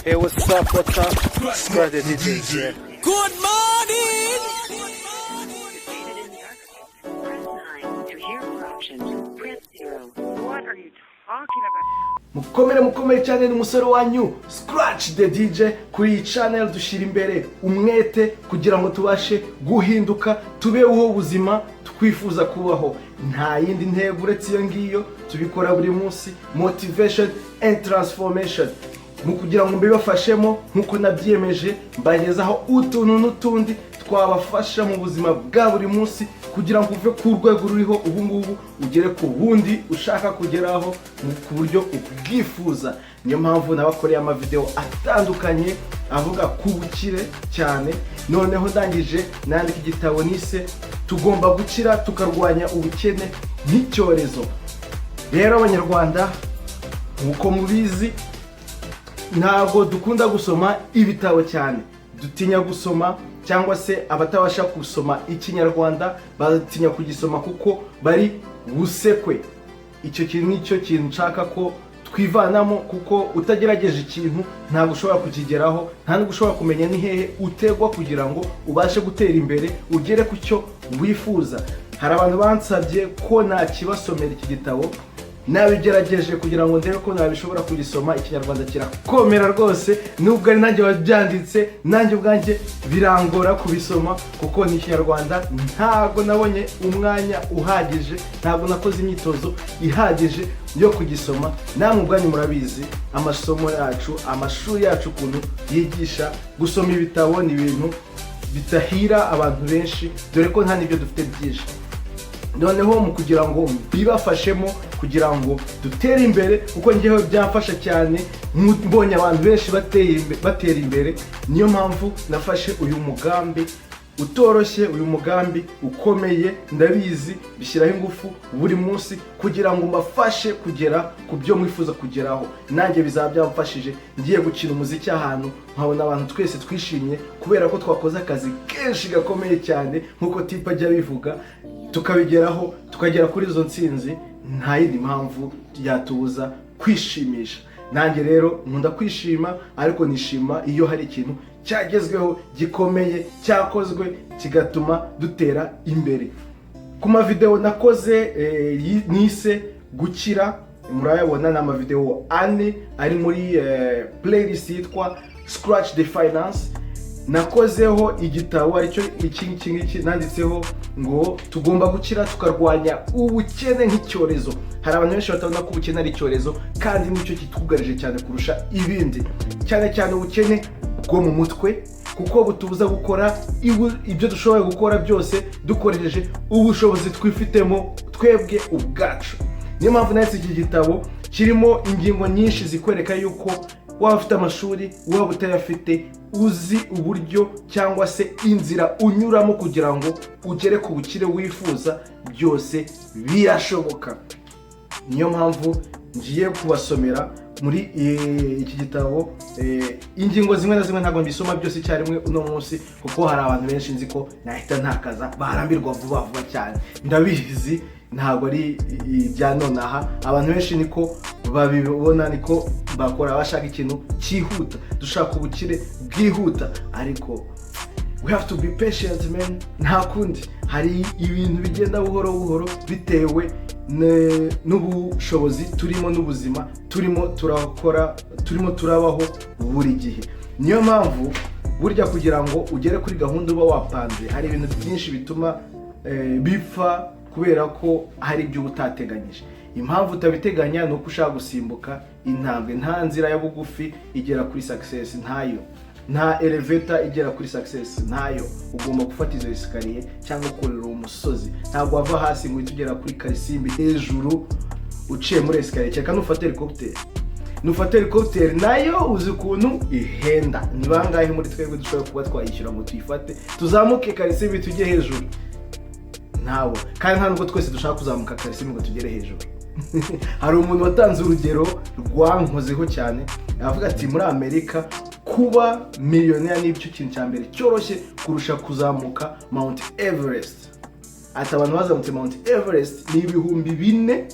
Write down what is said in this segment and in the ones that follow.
Hey, what's up, what's up? Scratch the DJ here. Good morning! To hear more options, press 0. What are you talking about? mukomere cyane n'umusore wanyu Scratch the DJ kuri iyi channel dushira imbere umwete kugira ngo tubashe guhinduka tubeho ubuzima twifuza kubaho. Nta yindi ntego uretse iyo ngiyo, tubikora buri munsi, motivation and transformation. Mu kugira ngo mbibafashemo nkuko nabyiyemeje, mbagezaho utuntu n'utundi twabafasha mu buzima bwa buri munsi kugira ngo uve ku rwego ruriho ubu ngubu ugere ku bundi ushaka kugeraho ku buryo ubwifuza. Niyo mpamvu nabakoreye amavideo atandukanye avuga ku bukire cyane. Noneho ndangije nandika igitabo nise tugomba gukira tukarwanya ubukene nk'icyorezo. Rero abanyarwanda, nkuko mubizi, ntabwo dukunda gusoma ibitabo cyane, dutinya gusoma, cyangwa se abatabasha gusoma ikinyarwanda batinya kugisoma kuko bari busekwe. Icyo kintu nicyo kintu nshaka ko twivanamo, kuko utagerageje ikintu ntabwo ushobora kukigeraho, nta nubwo ushobora kumenya ni hehe utegwa kugira ngo ubashe gutera imbere ugere ku cyo wifuza. Hari abantu bansabye ko nakibasomera iki gitabo, nabigerageje kugira ngo ndebe ko nabishobora kugisoma. Ikinyarwanda kirakomera rwose, nubwo ari nanjye wabyanditse, nanjye ubwanjye birangora kubisoma kuko ni Ikinyarwanda. Ntabwo nabonye umwanya uhagije, ntabwo nakoze imyitozo ihagije yo kugisoma. Namwe ubwanyu murabizi amasomo yacu, amashuri yacu ukuntu yigisha gusoma ibitabo ni ibintu bitahira abantu benshi, dore ko nta n'ibyo dufite byinshi. Noneho mu kugira ngo bibafashemo kugira ngo dutere imbere, kuko njyewe byamfasha cyane mbonye abantu benshi batera imbere. Niyo mpamvu nafashe uyu mugambi utoroshye, uyu mugambi ukomeye, ndabizi bishyiraho ingufu buri munsi kugira ngo mbafashe kugera ku byo mwifuza kugeraho. Nanjye bizaba byamfashije ngiye gukina umuziki ahantu nkabona abantu twese twishimye kubera ko twakoze akazi kenshi gakomeye cyane nkuko tipa ajya bivuga, tukabigeraho tukagera kuri izo ntsinzi. Nta yindi mpamvu yatubuza kwishimisha. Nanjye rero nkunda kwishima, ariko nishima iyo hari ikintu cyagezweho gikomeye cyakozwe kigatuma dutera imbere. Ku mavideo nakoze nise gukira, murayabona na amavideo ane ari muri playlist yitwa Scratch the Finance. Nakozeho igitabo aricyo iki nanditseho ngo tugomba gukira tukarwanya ubukene nk'icyorezo. Hari abantu benshi batabona ko ubukene ari icyorezo, kandi nicyo kitugarije cyane kurusha ibindi, cyane cyane ubukene bwo mu mutwe, kuko butubuza gukora ibyo dushoboye gukora byose dukoresheje ubushobozi twifitemo twebwe ubwacu. Niyo mpamvu nanditse iki gitabo kirimo ingingo nyinshi zikwereka yuko waba ufite amashuri, waba utayafite, uzi uburyo cyangwa se inzira unyuramo kugira ngo ugere ku bukire wifuza, byose birashoboka. Niyo mpamvu ngiye kubasomera muri iki gitabo ingingo zimwe na zimwe. Ntabwo mbisoma byose icyarimwe uno munsi kuko hari abantu benshi nzi ko nahita ntakaza, barambirwa vuba vuba cyane. Ndabizi ntabwo ari ibya nonaha, abantu benshi niko babibona, niko bakora, bashaka ikintu cyihuta, dushaka ubukire bwihuta. Ariko we have to be patient man, nta kundi. Hari ibintu bigenda buhoro buhoro bitewe n'ubushobozi turimo n'ubuzima turimo turakora, turimo turabaho buri gihe. Niyo mpamvu burya kugira ngo ugere kuri gahunda uba wapanze, hari ibintu byinshi bituma bipfa kubera ko hari ibyo utateganyije. Impamvu utabiteganya ni uko ushaka gusimbuka intambwe. Nta nzira ya bugufi igera kuri success, ntayo. Nta elevator igera kuri success, ntayo. Ugomba gufata izo esikariye cyangwa ukorera umusozi. Ntabwo wava hasi ngo tugera kuri Karisimbi hejuru uciye muri esikariye. Cyeka nufata helicopter, nufata helicopter nayo uzi ukuntu ihenda. Ni bangahe muri twebwe dushobora kuba twayishyura ngo tuyifate tuzamuke Karisimbi tujye hejuru? Ntawo. Kandi nta nubwo twese dushaka kuzamuka Karisimbi ngo tugere hejuru. Hari umuntu watanze urugero rwankozeho cyane, avuga ati muri Amerika kuba miliyoneri ni cyo kintu cya mbere cyoroshye kurusha kuzamuka Mount Everest. Ati abantu bazamutse Mount Everest ni 4,000,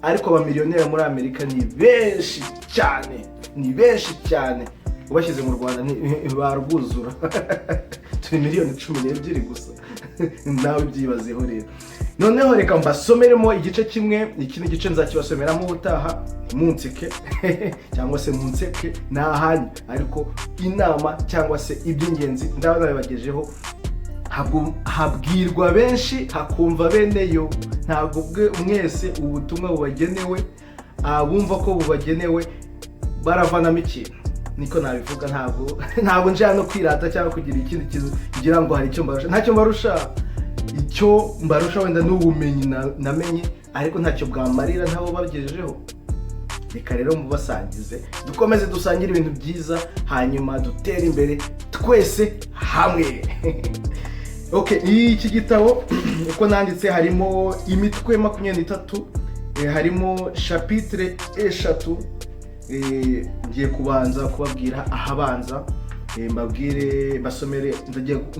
ariko aba miliyoneri muri Amerika ni benshi cyane. ni benshi cyane, ubashyize mu Rwanda barwuzura. Turi miliyoni 12 gusa. Nawe byibazeho rero. Noneho reka mbasomeremo igice kimwe, ikindi gice nzakibasomeramo ubutaha, munseke cyangwa se munseke nahanyu, ariko inama cyangwa se iby'ingenzi ndabagejeho habwirwa benshi hakumva beneyo. Ntabwo mwese ubutumwa bubagenewe, abumva ko bubagenewe baravanamo ikintu, niko nabivuga. Ntabwo nje hano kwirata cyangwa kugira ikindi kintu ngira ngo hari icyo mbarusha. Ntacyo mbarusha, icyo mbarusha wenda n'ubumenyi namenye, ariko ntacyo bwamarira ntabo bagejejeho. Reka rero mubasangize, dukomeze dusangire ibintu byiza, hanyuma dutere imbere twese hamwe. Okay, iki gitabo uko nanditse harimo imitwe 23, harimo chapitre 3. Ngiye kubanza kubabwira ahabanza, mbabwire basomere,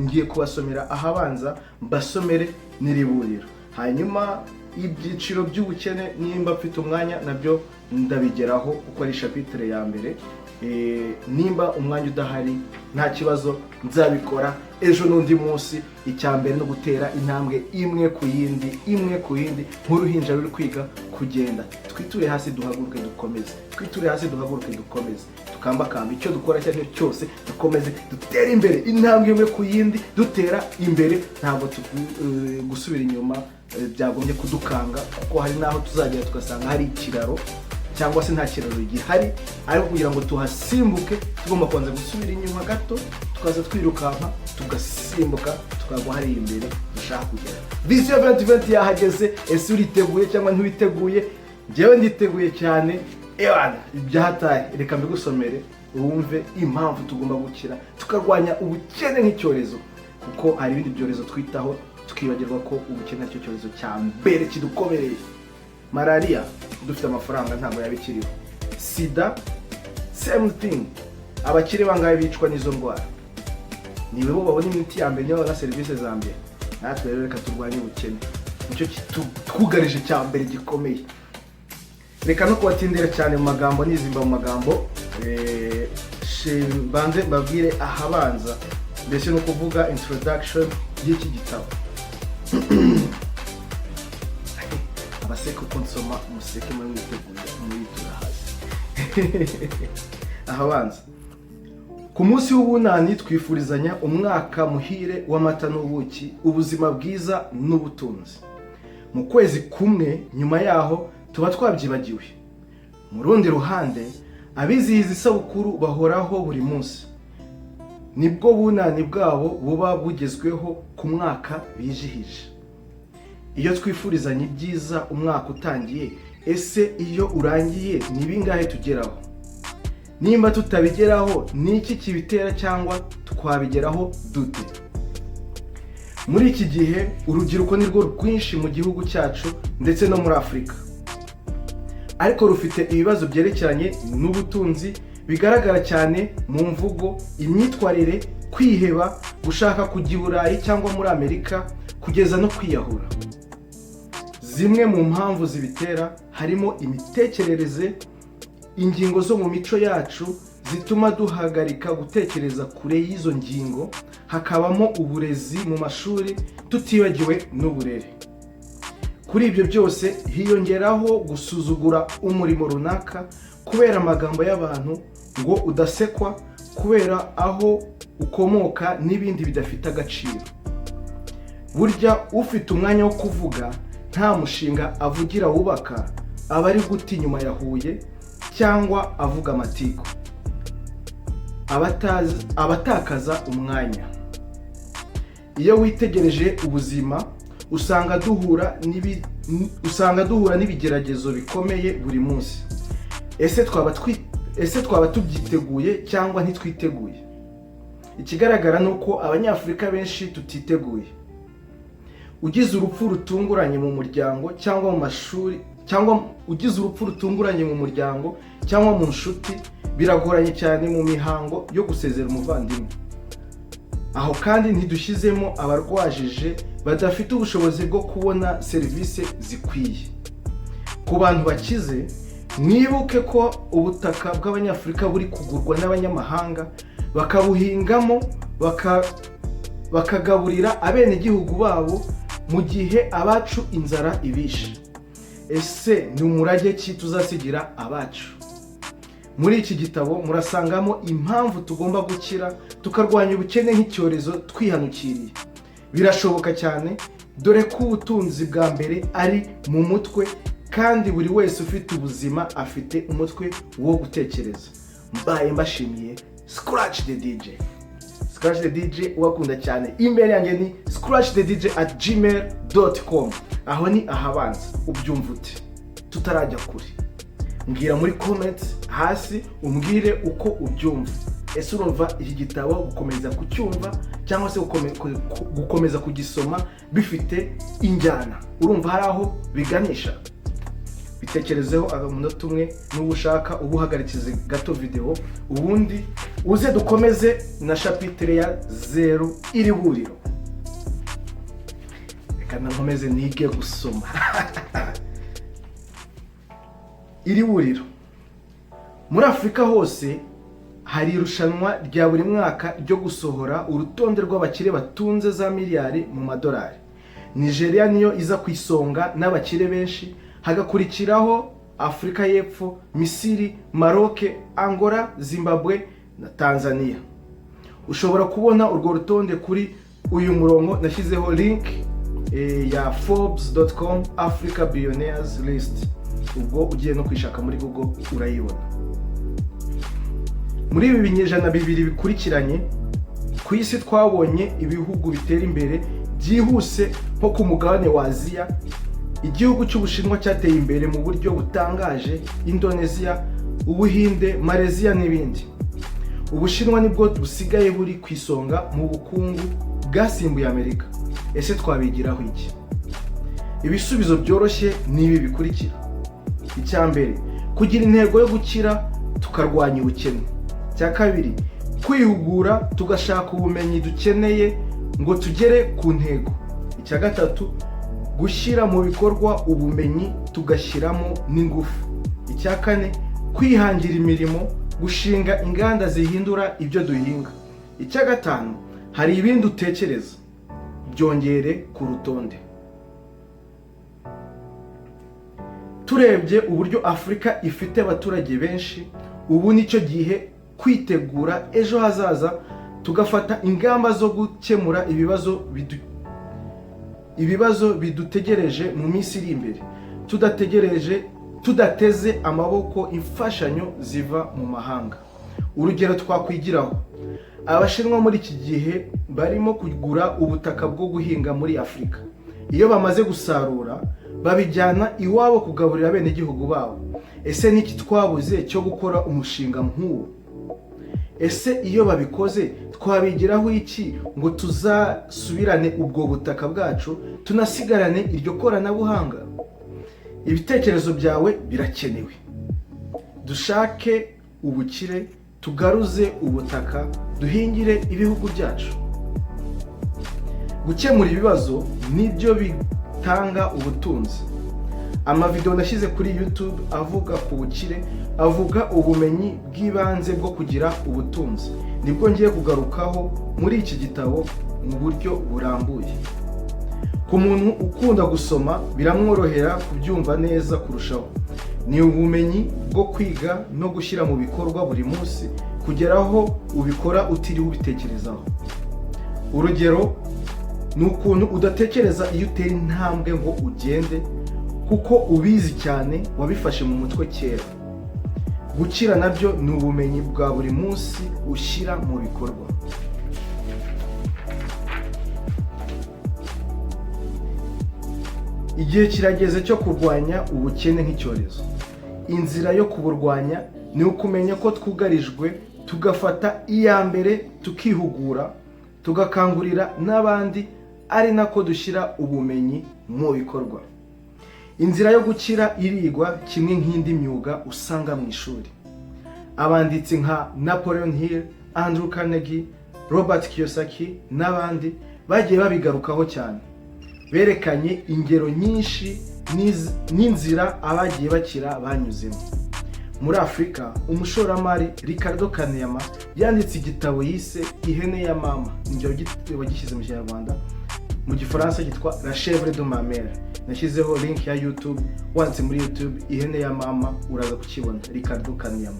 ngiye kubasomera ahabanza, mbasomere n'iriburiro. Hanyuma ibyiciro by'ubukene nimba mfite umwanya nabyo ndabigeraho uko ari chapitre ya mbere. Nimba umwanya udahari nta kibazo, nzabikora ejo n'undi munsi. Icyambere no gutera intambwe imwe ku yindi nk'uruhinja ruri kwiga kugenda. Twiture hasi duhaguruke dukomeze, twiture hasi duhaguruke dukomeze, tukambakamba icyo dukora cyane cyose dukomeze dutere imbere, intambwe imwe ku yindi dutera imbere. Ntabwo gusubira inyuma byagombye kudukanga, kuko hari naho tuzagera tugasanga hari ikiraro cyangwa se nta kiraro gihari, ariko kugira ngo tuhasimbuke tugomba kubanza gusubira inyuma gato, tukaza twirukanka tugasimbuka tukagwa hari imbere dushaka kugera. Vision 2020 yahageze. Ese uriteguye cyangwa ntiwiteguye? Njyewe nditeguye cyane. Ewana ibyahataye, reka mbigusomere wumve impamvu tugomba gukira tukarwanya ubukene nk'icyorezo, kuko hari ibindi byorezo twitaho tukibagirwa ko ubukene aricyo cyorezo cya mbere kidukomereye. Malaria dufite amafaranga ntabwo yabikiriho. Sida same thing, abakire bangaye bicwa n'izo ndwara, niwe bo babona imiti ya mbere na serivisi za mbere. Natwe rero reka turwanye ubukene, nicyo twugarije cya mbere gikomeye. Reka no kubatindira cyane mu magambo, nizimba mu magambo. Banze mbabwire ahabanza, mbese no kuvuga introduction y'iki gitabo. Abaseka uko nsoma umuseke muri mwiteguye muyitura hasi. Ahabanza. Ku munsi w'ubunani twifurizanya umwaka muhire w'amata n'ubuki, ubuzima bwiza n'ubutunzi. Mu kwezi kumwe nyuma yaho tuba twabyibagiwe. Mu rundi ruhande, abizihiza isabukuru bahoraho buri munsi. Nibwo bunani bwabo buba bugezweho ku mwaka bijihije. Iyo twifurizanya ibyiza umwaka utangiye, ese iyo urangiye ni bingahe tugeraho? Nimba tutabigeraho ni iki kibitera cyangwa twabigeraho dute? Muri iki gihe urubyiruko nirwo rwinshi mu gihugu cyacu ndetse no muri Afurika, ariko rufite ibibazo byerekeranye n'ubutunzi bigaragara cyane mu mvugo, imyitwarire, kwiheba, gushaka kujya i Burayi cyangwa muri Amerika, kugeza no kwiyahura. Zimwe mu mpamvu zibitera harimo imitekerereze, ingingo zo mu mico yacu zituma duhagarika gutekereza kure y'izo ngingo, hakabamo uburezi mu mashuri tutibagiwe n'uburere. Kuri ibyo byose hiyongeraho gusuzugura umurimo runaka kubera amagambo y'abantu, ngo udasekwa kubera aho ukomoka n'ibindi bidafite agaciro. Burya ufite umwanya wo kuvuga nta mushinga avugira wubaka, aba ari guta inyuma ya Huye cyangwa avuga amatiku, abatakaza umwanya. Iyo witegereje ubuzima usanga duhura n'ibigeragezo bikomeye buri munsi. Ese twaba tubyiteguye cyangwa ntitwiteguye? Ikigaragara ni uko abanyafurika benshi tutiteguye. Ugize urupfu rutunguranye mu muryango cyangwa mu mashuri, cyangwa ugize urupfu rutunguranye mu muryango cyangwa mu nshuti, biragoranye cyane mu mihango yo gusezera umuvandimwe. Aho kandi ntidushyizemo abarwajije badafite ubushobozi bwo kubona serivisi zikwiye. Ku bantu bakize mwibuke ko ubutaka bw'abanyafurika buri kugurwa n'abanyamahanga bakabuhingamo bakagaburira abenegihugu babo mu gihe abacu inzara ibishe. Ese ni umurage ki tuzasigira abacu? Muri iki gitabo murasangamo impamvu tugomba gukira tukarwanya ubukene nk'icyorezo twihanukiriye. Birashoboka cyane, dore ko ubutunzi bwa mbere ari mu mutwe, kandi buri wese ufite ubuzima afite umutwe wo gutekereza. Mbaye mbashimiye. Scratch the DJ. Scratch the DJ wakunda cyane. Email yanjye ni scratchthetdj@gmail.com. Aho ni ahabanza ubyumva ute tutarajya kure. Mbwira muri comments hasi umbwire uko ubyumva. Ese urumva iki gitabo gukomeza kucyumva cyangwa se gukomeza kugisoma bifite injyana? Urumva hari aho biganisha? Bitekerezeho umunota umwe, n'ubushaka ubuhagarikize gato video, ubundi uze dukomeze na chapitre ya 0 iri buriro. Reka nkomeze nige gusoma. Iri buriro. Muri Afurika hose hari irushanwa rya buri mwaka ryo gusohora urutonde rw'abakire batunze za miliyari mu madolari. Nigeria niyo iza ku isonga n'abakire benshi, hagakurikiraho Afurika y'Epfo, Misiri, Maroc, Angola, Zimbabwe na Tanzania. Ushobora kubona urwo rutonde kuri uyu murongo nashyizeho link ya forbes.com Africa Billionaires List. Ubwo ugiye no kwishaka muri Google urayibona. Muri ibi binyejana bibiri bikurikiranye ku isi twabonye ibihugu bitera imbere byihuse nko ku mugabane wa Aziya. Igihugu cy'Ubushinwa cyateye imbere mu buryo butangaje, Indonesia, Ubuhinde, Malaysia n'ibindi. Ubushinwa nibwo busigaye buri ku isonga mu bukungu bwasimbuye Amerika. Ese twabigiraho iki? Ibisubizo byoroshye ni ibi bikurikira. Icya mbere, kugira intego yo gukira tukarwanya ubukene. Icya kabiri, kwihugura tugashaka ubumenyi dukeneye ngo tugere ku ntego. Icya gatatu, gushyira mu bikorwa ubumenyi tugashyiramo n'ingufu. Icya kane, kwihangira imirimo, gushinga inganda zihindura ibyo duhinga. Icya gatanu, hari ibindi utekereza, byongere ku rutonde. Turebye uburyo Afurika ifite abaturage benshi, ubu nicyo gihe kwitegura ejo hazaza, tugafata ingamba zo gukemura ibibazo bidutegereje mu minsi iri imbere, tudateze amaboko imfashanyo ziva mu mahanga. Urugero twakwigiraho, Abashinwa muri iki gihe barimo kugura ubutaka bwo guhinga muri Afurika. Iyo bamaze gusarura babijyana iwabo kugaburira abenegihugu babo. Ese niki twabuze cyo gukora umushinga nk'uwo? Ese iyo babikoze twabigiraho iki ngo tuzasubirane ubwo butaka bwacu, tunasigarane iryo koranabuhanga? Ibitekerezo byawe birakenewe. Dushake ubukire, tugaruze ubutaka, duhingire ibihugu byacu. Gukemura ibibazo nibyo bitanga ubutunzi. Amavideo nashyize kuri YouTube avuga ku bukire, avuga ubumenyi bw'ibanze bwo kugira ubutunzi. Nibwo ngiye kugarukaho muri iki gitabo mu buryo burambuye. Ku muntu ukunda gusoma biramworohera kubyumva neza kurushaho. Ni ubumenyi bwo kwiga no gushyira mu bikorwa buri munsi kugeraho ubikora utiriwe ubitekerezaho. Urugero ni ukuntu udatekereza iyo utera intambwe ngo ugende, kuko ubizi cyane wabifashe mu mutwe kera. Gukira nabyo ni ubumenyi bwa buri munsi ushyira mu bikorwa. Igihe kirageze cyo kurwanya ubukene nk'icyorezo. Inzira yo kuburwanya ni ukumenya ko twugarijwe, tugafata iya mbere, tukihugura, tugakangurira n'abandi, ari nako dushyira ubumenyi mu bikorwa. Inzira yo gukira irigwa kimwe nk'indi myuga usanga mu ishuri. Abanditsi nka Napoleon Hill, Andrew Carnegie, Robert Kiyosaki n'abandi bagiye babigarukaho cyane. Berekanye ingero nyinshi n'inzira abagiye bakira banyuzemo. muri Afurika, umushoramari Ricardo Kaneyama yanditse igitabo yise Ihene ya Mama, njye wagishyize mu Kinyarwanda, mu Gifaransa gitwa La Chèvre de ma mère. Nashyizeho link ya YouTube, wanditse muri YouTube Ihene ya Mama uraza kukibona. Ricardo Kaneyama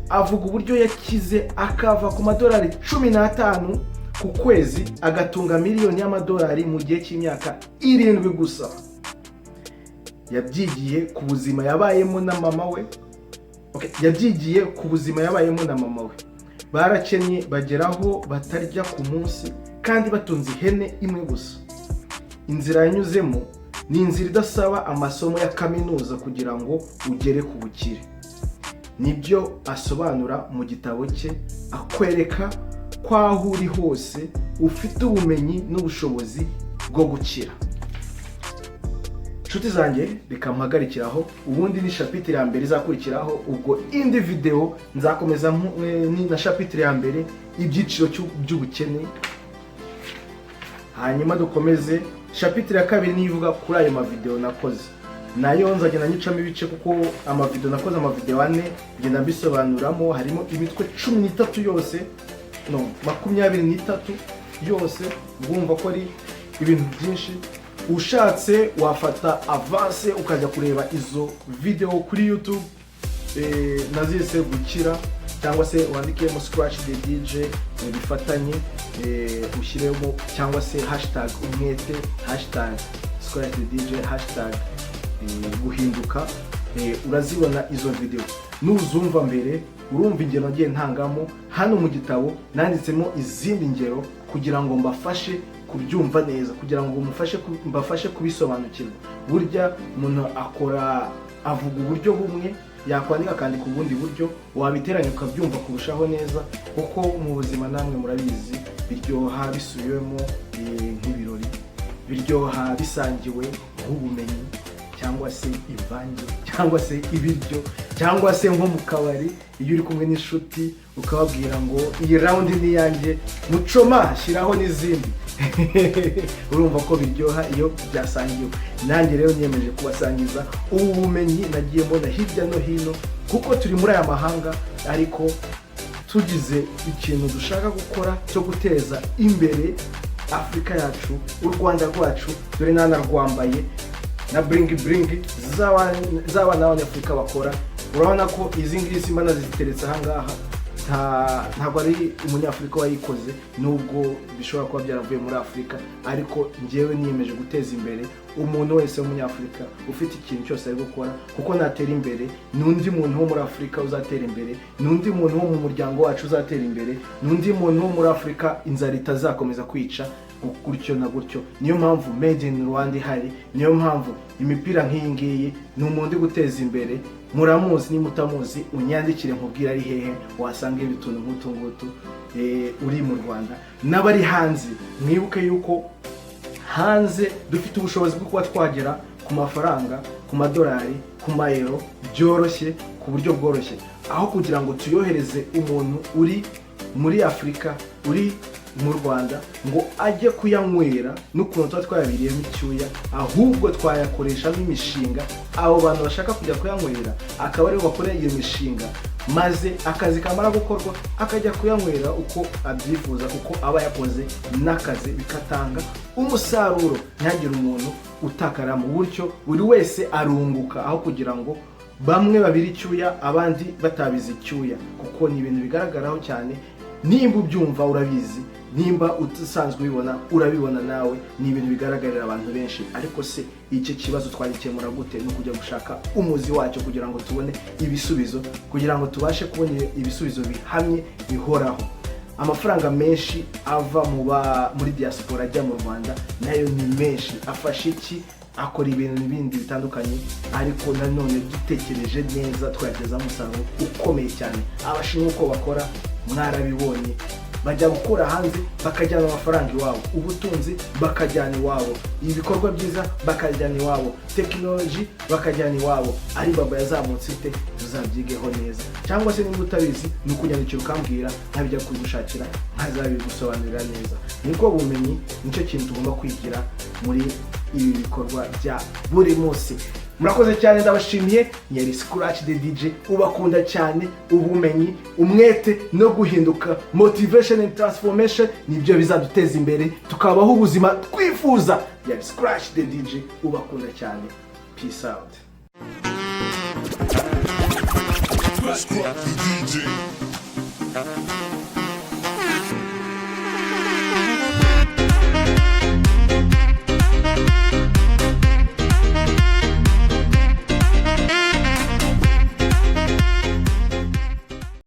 avuga uburyo yakize akava ku madolari 15 ku kwezi agatunga miliyoni y'amadolari mu gihe cy'imyaka 7 gusa. Yabyigiye ku buzima yabayemo na mama we. Yabyigiye ku buzima yabayemo na mama we. Barakennye bageraho batarya ku munsi kandi batunze ihene imwe gusa. Inzira yanyuzemo ni inzira idasaba amasomo ya kaminuza kugira ngo ugere ku bukire. Nibyo asobanura mu gitabo cye, akwereka ko aho uri hose ufite ubumenyi n'ubushobozi bwo gukira. Nshuti zanjye, reka mpagarikiraho, ubundi ni chapitre ya mbere izakurikiraho, ubwo indi video nzakomeza na chapitre ya mbere ibyiciro by'ubukene, hanyuma dukomeze chapitre ya kabiri nivuga kuri ayo mavideo nakoze. Nayo nzagenda nyicamo ibice kuko amavideo nakoze amavideo 4 ngenda mbisobanuramo, harimo imitwe 13 yose, no 23 yose, bumva ko ari ibintu byinshi. Ushatse wafata avance ukajya kureba izo video kuri YouTube nazise gukira, cyangwa se wandikemo Scratch the DJ bifatanye, ushyiremo cyangwa se #umwete, #Scratch the DJ, guhinduka. Urazibona izo video. Nuzumva mbere urumva ingero ngiye ntangamo hano mu gitabo, nanditsemo izindi ngero kugira ngo mbafashe kubyumva neza, kugira ngo mbafashe kubisobanukirwa. Burya umuntu avuga uburyo bumwe, yakwandika kandi ku bundi buryo, wabiteranya ukabyumva kurushaho neza, kuko mu buzima namwe murabizi biryoha bisubiwemo nk'ibirori, biryoha bisangiwe nk'ubumenyi, cyangwa se ivange, cyangwa se ibiryo, cyangwa se nko mu kabari iyo uri kumwe n'inshuti ukababwira ngo iyi round ni yanjye, mucoma shyiraho n'izindi. Urumva ko biryoha iyo byasangiwe. Nanjye rero niyemeje kubasangiza ubu bumenyi nagiye mbona hirya no hino, kuko turi muri aya mahanga, ariko tugize ikintu dushaka gukora cyo guteza imbere Afurika yacu, u Rwanda rwacu, dore nanarwambaye na bring z'abana b'Abanyafurika bakora. Urabona ko izi ngisi mbana ziteretse aha ngaha, ntabwo ari umunyafurika wayikoze, nubwo bishobora kuba byaravuye muri Afurika, ariko njyewe niyemeje guteza imbere umuntu wese w'umunyafurika ufite ikintu cyose ari gukora, kuko natera imbere n'undi muntu wo muri Afurika uzatera imbere, n'undi muntu wo mu muryango wacu uzatera imbere, n'undi muntu wo muri Afurika inzara itazakomeza kwica, gutyo na gutyo. Niyo mpamvu Made in Rwanda ihari, niyo mpamvu imipira nk'iyi ngiyi ni umuntu guteza imbere. Muramuzi, ni mutamuzi unyandikire nkubwira ari hehe wasanga ibituntu nk'utu ngutu uri mu Rwanda. N'abari hanze mwibuke yuko hanze dufite ubushobozi bwo kuba twagera ku mafaranga, ku madolari, ku mayero byoroshye, ku buryo bworoshye, aho kugira ngo tuyohereze umuntu uri muri Afurika, uri mu Rwanda, ngo ajye kuyanywera n'ukuntu tuba twayabiriyemo icyuya, ahubwo twayakoresha nk'imishinga. Abo bantu bashaka kujya kuyanywera akaba aribo bakorera iyo mishinga, maze akazi kamara gukorwa akajya kuyanywera uko abyifuza, kuko aba yakoze n'akazi, bikatanga umusaruro, ntihagire umuntu utakara. mu buryo buri wese arunguka, aho kugira ngo bamwe babiri icyuya abandi batabizi icyuya, kuko ni ibintu bigaragaraho cyane. Nimba ubyumva urabizi, nimba usanzwe ubibona urabibona nawe, ni ibintu bigaragarira abantu benshi. Ariko se icyo kibazo twagikemura gute? No kujya gushaka umuzi wacyo kugira ngo tubone ibisubizo, kugira ngo tubashe kubona ibisubizo bihamye bihoraho. Amafaranga menshi ava muri diaspora ajya mu Rwanda nayo ni menshi. Afashe iki? Akora ibintu bindi bitandukanye, ariko nanone dutekereje neza twageza umusaruro ukomeye cyane. Abashinwa uko bakora mwarabibonye, bajya gukora hanze bakajyana amafaranga iwabo, ubutunzi bakajyana iwabo, ibikorwa byiza bakajyana iwabo, technology bakajyana iwabo. Alibaba yazamutse ite? Tuzabyigeho neza. Cyangwa se nimba utabizi ni ukunyandikira ukambwira, nkabijya kugushakira nkazabigusobanurira neza. Niko bumenyi, nicyo kintu tugomba kwigira muri ibi bikorwa bya buri munsi. murakoze cyane, ndabashimiye. Yari Scratch the DJ, ubakunda cyane. Ubumenyi, umwete no guhinduka, motivation and transformation nibyo bizaduteza imbere tukabaho ubuzima twifuza. Yari Scratch the DJ, ubakunda cyane. Peace out. Scratch the DJ.